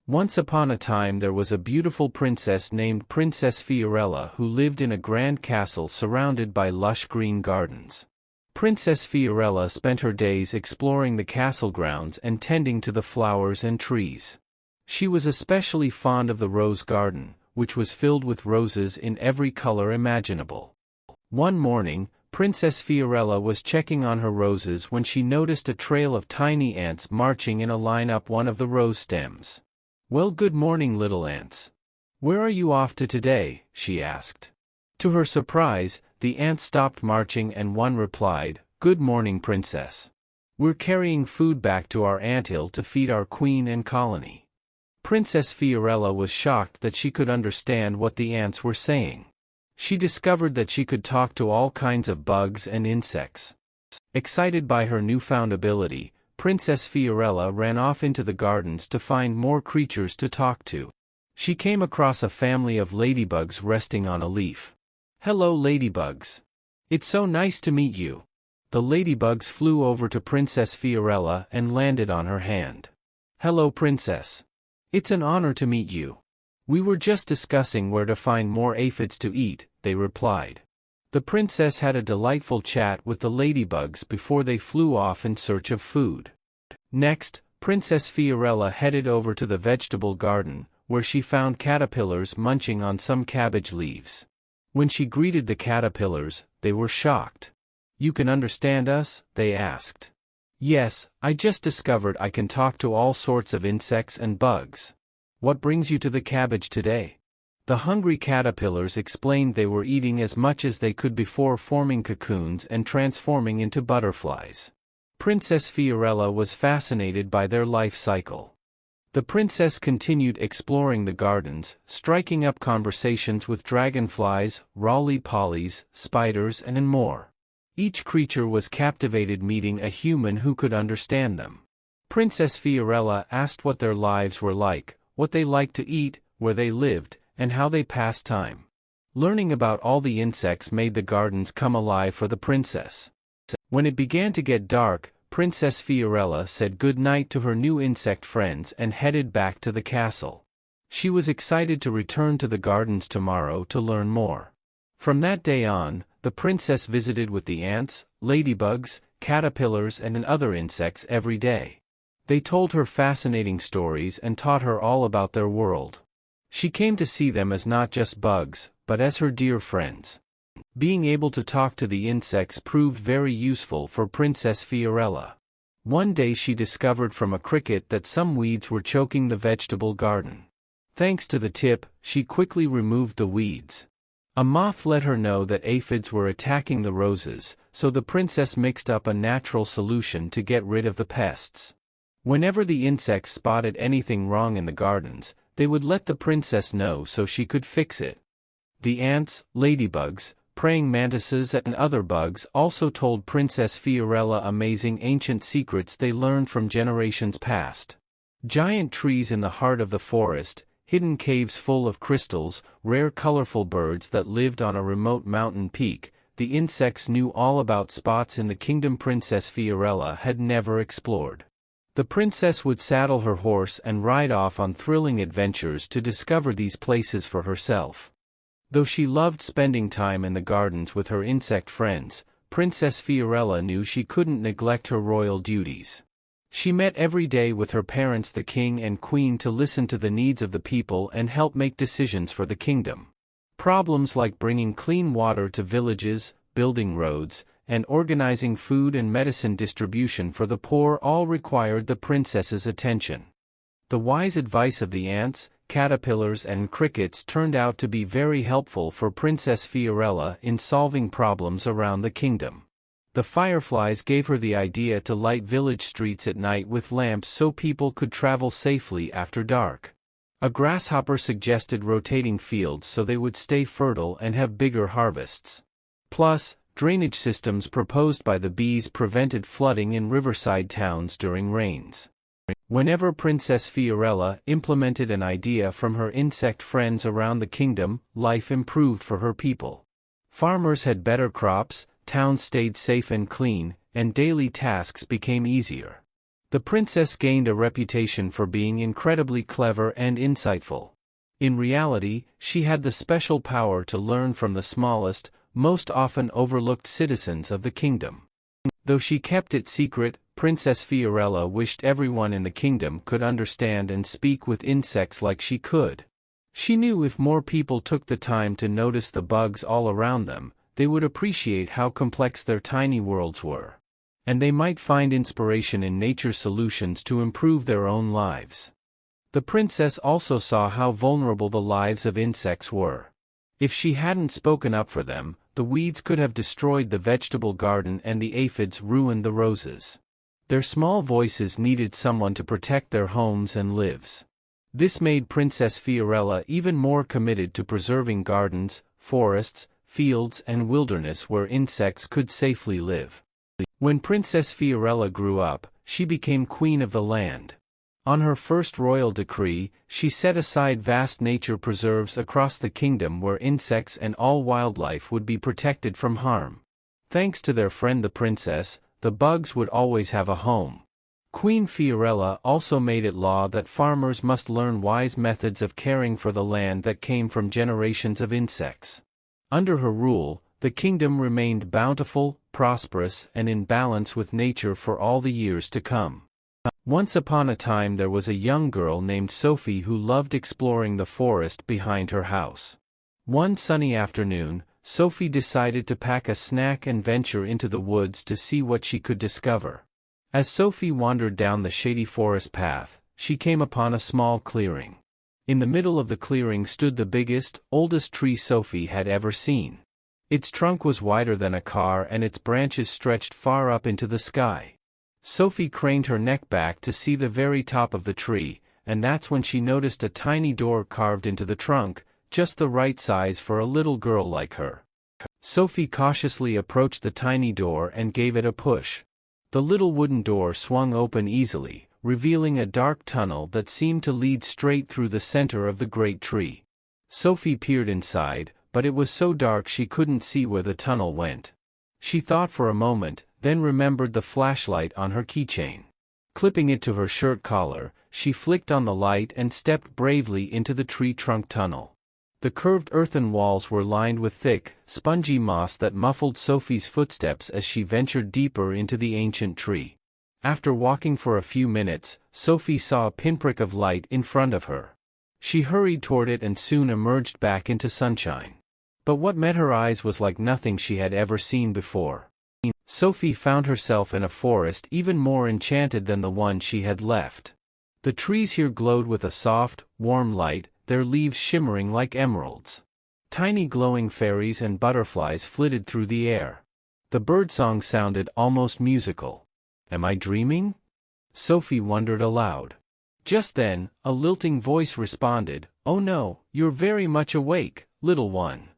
Once upon a time there was a beautiful princess named Princess Fiorella who lived in a grand castle surrounded by lush green gardens. Princess Fiorella spent her days exploring the castle grounds and tending to the flowers and trees. She was especially fond of the rose garden, which was filled with roses in every color imaginable. One morning, Princess Fiorella was checking on her roses when she noticed a trail of tiny ants marching in a line up one of the rose stems. "Well, good morning, little ants. Where are you off to today?" she asked. To her surprise, the ants stopped marching and one replied, "Good morning, Princess. We're carrying food back to our anthill to feed our queen and colony." Princess Fiorella was shocked that she could understand what the ants were saying. She discovered that she could talk to all kinds of bugs and insects. Excited by her newfound ability, Princess Fiorella ran off into the gardens to find more creatures to talk to. She came across a family of ladybugs resting on a leaf. "Hello, ladybugs. It's so nice to meet you." The ladybugs flew over to Princess Fiorella and landed on her hand. "Hello, Princess. It's an honor to meet you. We were just discussing where to find more aphids to eat," they replied. The princess had a delightful chat with the ladybugs before they flew off in search of food. Next, Princess Fiorella headed over to the vegetable garden, where she found caterpillars munching on some cabbage leaves. When she greeted the caterpillars, they were shocked. "You can understand us?" they asked. "Yes, I just discovered I can talk to all sorts of insects and bugs. What brings you to the cabbage today?" The hungry caterpillars explained they were eating as much as they could before forming cocoons and transforming into butterflies. Princess Fiorella was fascinated by their life cycle. The princess continued exploring the gardens, striking up conversations with dragonflies, roly-polies, spiders, and more. Each creature was captivated meeting a human who could understand them. Princess Fiorella asked what their lives were like, what they liked to eat, where they lived, and how they passed time. Learning about all the insects made the gardens come alive for the princess. When it began to get dark, Princess Fiorella said good night to her new insect friends and headed back to the castle. She was excited to return to the gardens tomorrow to learn more. From that day on, the princess visited with the ants, ladybugs, caterpillars, and other insects every day. They told her fascinating stories and taught her all about their world. She came to see them as not just bugs, but as her dear friends. Being able to talk to the insects proved very useful for Princess Fiorella. One day she discovered from a cricket that some weeds were choking the vegetable garden. Thanks to the tip, she quickly removed the weeds. A moth let her know that aphids were attacking the roses, so the princess mixed up a natural solution to get rid of the pests. Whenever the insects spotted anything wrong in the gardens, they would let the princess know so she could fix it. The ants, ladybugs, praying mantises and other bugs also told Princess Fiorella amazing ancient secrets they learned from generations past. Giant trees in the heart of the forest, hidden caves full of crystals, rare colorful birds that lived on a remote mountain peak, the insects knew all about spots in the kingdom Princess Fiorella had never explored. The princess would saddle her horse and ride off on thrilling adventures to discover these places for herself. Though she loved spending time in the gardens with her insect friends, Princess Fiorella knew she couldn't neglect her royal duties. She met every day with her parents the king and queen to listen to the needs of the people and help make decisions for the kingdom. Problems like bringing clean water to villages, building roads, and organizing food and medicine distribution for the poor all required the princess's attention. The wise advice of the ants, caterpillars and crickets turned out to be very helpful for Princess Fiorella in solving problems around the kingdom. The fireflies gave her the idea to light village streets at night with lamps so people could travel safely after dark. A grasshopper suggested rotating fields so they would stay fertile and have bigger harvests. Plus, drainage systems proposed by the bees prevented flooding in riverside towns during rains. Whenever Princess Fiorella implemented an idea from her insect friends around the kingdom, life improved for her people. Farmers had better crops, towns stayed safe and clean, and daily tasks became easier. The princess gained a reputation for being incredibly clever and insightful. In reality, she had the special power to learn from the smallest, most often overlooked citizens of the kingdom. Though she kept it secret, Princess Fiorella wished everyone in the kingdom could understand and speak with insects like she could. She knew if more people took the time to notice the bugs all around them, they would appreciate how complex their tiny worlds were. And they might find inspiration in nature's solutions to improve their own lives. The princess also saw how vulnerable the lives of insects were. If she hadn't spoken up for them, the weeds could have destroyed the vegetable garden and the aphids ruined the roses. Their small voices needed someone to protect their homes and lives. This made Princess Fiorella even more committed to preserving gardens, forests, fields and wilderness where insects could safely live. When Princess Fiorella grew up, she became queen of the land. On her first royal decree, she set aside vast nature preserves across the kingdom where insects and all wildlife would be protected from harm. Thanks to their friend the princess, the bugs would always have a home. Queen Fiorella also made it law that farmers must learn wise methods of caring for the land that came from generations of insects. Under her rule, the kingdom remained bountiful, prosperous, and in balance with nature for all the years to come. Once upon a time there was a young girl named Sophie who loved exploring the forest behind her house. One sunny afternoon, Sophie decided to pack a snack and venture into the woods to see what she could discover. As Sophie wandered down the shady forest path, she came upon a small clearing. In the middle of the clearing stood the biggest, oldest tree Sophie had ever seen. Its trunk was wider than a car and its branches stretched far up into the sky. Sophie craned her neck back to see the very top of the tree, and that's when she noticed a tiny door carved into the trunk, just the right size for a little girl like her. Sophie cautiously approached the tiny door and gave it a push. The little wooden door swung open easily, revealing a dark tunnel that seemed to lead straight through the center of the great tree. Sophie peered inside, but it was so dark she couldn't see where the tunnel went. She thought for a moment, then remembered the flashlight on her keychain. Clipping it to her shirt collar, she flicked on the light and stepped bravely into the tree trunk tunnel. The curved earthen walls were lined with thick, spongy moss that muffled Sophie's footsteps as she ventured deeper into the ancient tree. After walking for a few minutes, Sophie saw a pinprick of light in front of her. She hurried toward it and soon emerged back into sunshine. But what met her eyes was like nothing she had ever seen before. Sophie found herself in a forest even more enchanted than the one she had left. The trees here glowed with a soft, warm light, their leaves shimmering like emeralds. Tiny glowing fairies and butterflies flitted through the air. The birdsong sounded almost musical. Am I dreaming? Sophie wondered aloud. Just then, a lilting voice responded, "Oh no, you're very much awake, little one."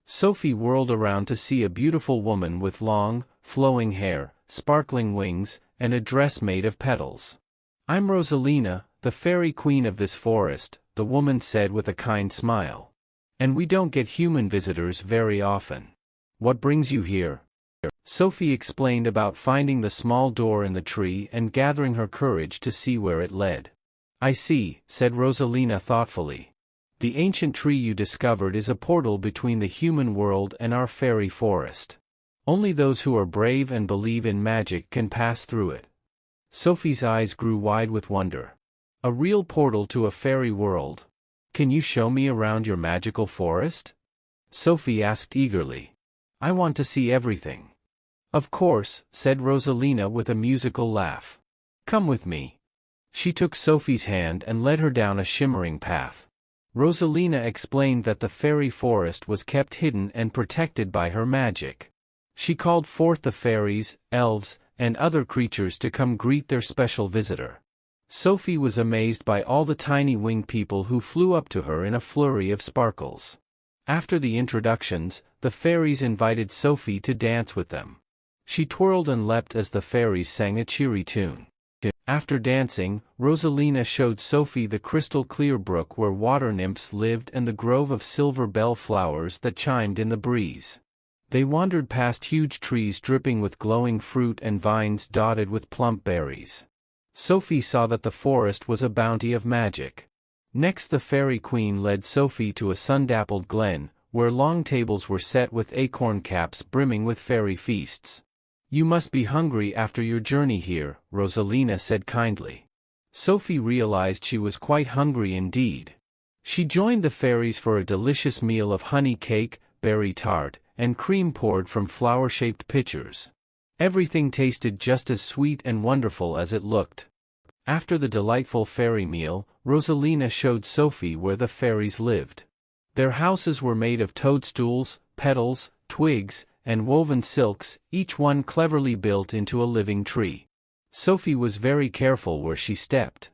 Sophie whirled around to see a beautiful woman with long, flowing hair, sparkling wings, and a dress made of petals. "I'm Rosalina, the fairy queen of this forest," the woman said with a kind smile. "And we don't get human visitors very often. What brings you here?" Sophie explained about finding the small door in the tree and gathering her courage to see where it led. "I see," said Rosalina thoughtfully. "The ancient tree you discovered is a portal between the human world and our fairy forest. Only those who are brave and believe in magic can pass through it." Sophie's eyes grew wide with wonder. "A real portal to a fairy world? Can you show me around your magical forest?" Sophie asked eagerly. "I want to see everything." "Of course," said Rosalina with a musical laugh. "Come with me." She took Sophie's hand and led her down a shimmering path. Rosalina explained that the fairy forest was kept hidden and protected by her magic. She called forth the fairies, elves, and other creatures to come greet their special visitor. Sophie was amazed by all the tiny winged people who flew up to her in a flurry of sparkles. After the introductions, the fairies invited Sophie to dance with them. She twirled and leapt as the fairies sang a cheery tune. After dancing, Rosalina showed Sophie the crystal-clear brook where water nymphs lived and the grove of silver bell flowers that chimed in the breeze. They wandered past huge trees dripping with glowing fruit and vines dotted with plump berries. Sophie saw that the forest was a bounty of magic. Next the fairy queen led Sophie to a sun-dappled glen, where long tables were set with acorn caps brimming with fairy feasts. "You must be hungry after your journey here," Rosalina said kindly. Sophie realized she was quite hungry indeed. She joined the fairies for a delicious meal of honey cake, berry tart, and cream poured from flower-shaped pitchers. Everything tasted just as sweet and wonderful as it looked. After the delightful fairy meal, Rosalina showed Sophie where the fairies lived. Their houses were made of toadstools, petals, twigs, and woven silks, each one cleverly built into a living tree. Sophie was very careful where she stepped.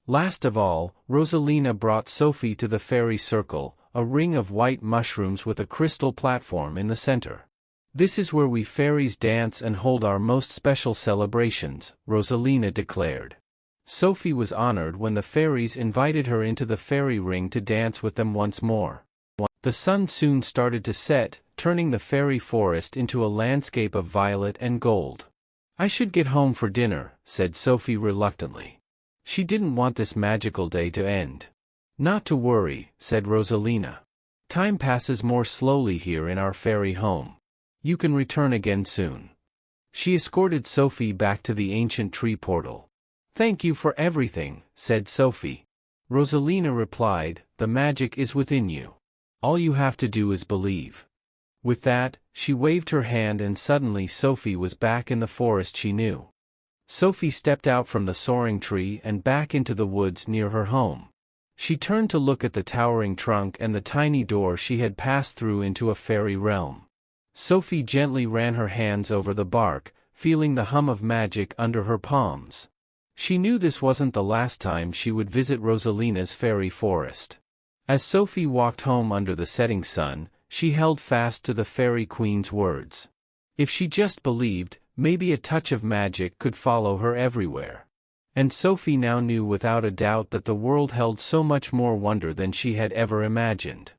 Last of all, Rosalina brought Sophie to the fairy circle, a ring of white mushrooms with a crystal platform in the center. "This is where we fairies dance and hold our most special celebrations," Rosalina declared. Sophie was honored when the fairies invited her into the fairy ring to dance with them once more. The sun soon started to set, turning the fairy forest into a landscape of violet and gold. "I should get home for dinner," said Sophie reluctantly. She didn't want this magical day to end. "Not to worry," said Rosalina. "Time passes more slowly here in our fairy home. You can return again soon." She escorted Sophie back to the ancient tree portal. "Thank you for everything," said Sophie. Rosalina replied, "The magic is within you. All you have to do is believe." With that, she waved her hand and suddenly Sophie was back in the forest she knew. Sophie stepped out from the soaring tree and back into the woods near her home. She turned to look at the towering trunk and the tiny door she had passed through into a fairy realm. Sophie gently ran her hands over the bark, feeling the hum of magic under her palms. She knew this wasn't the last time she would visit Rosalina's fairy forest. As Sophie walked home under the setting sun, she held fast to the fairy queen's words. If she just believed, maybe a touch of magic could follow her everywhere. And Sophie now knew without a doubt that the world held so much more wonder than she had ever imagined.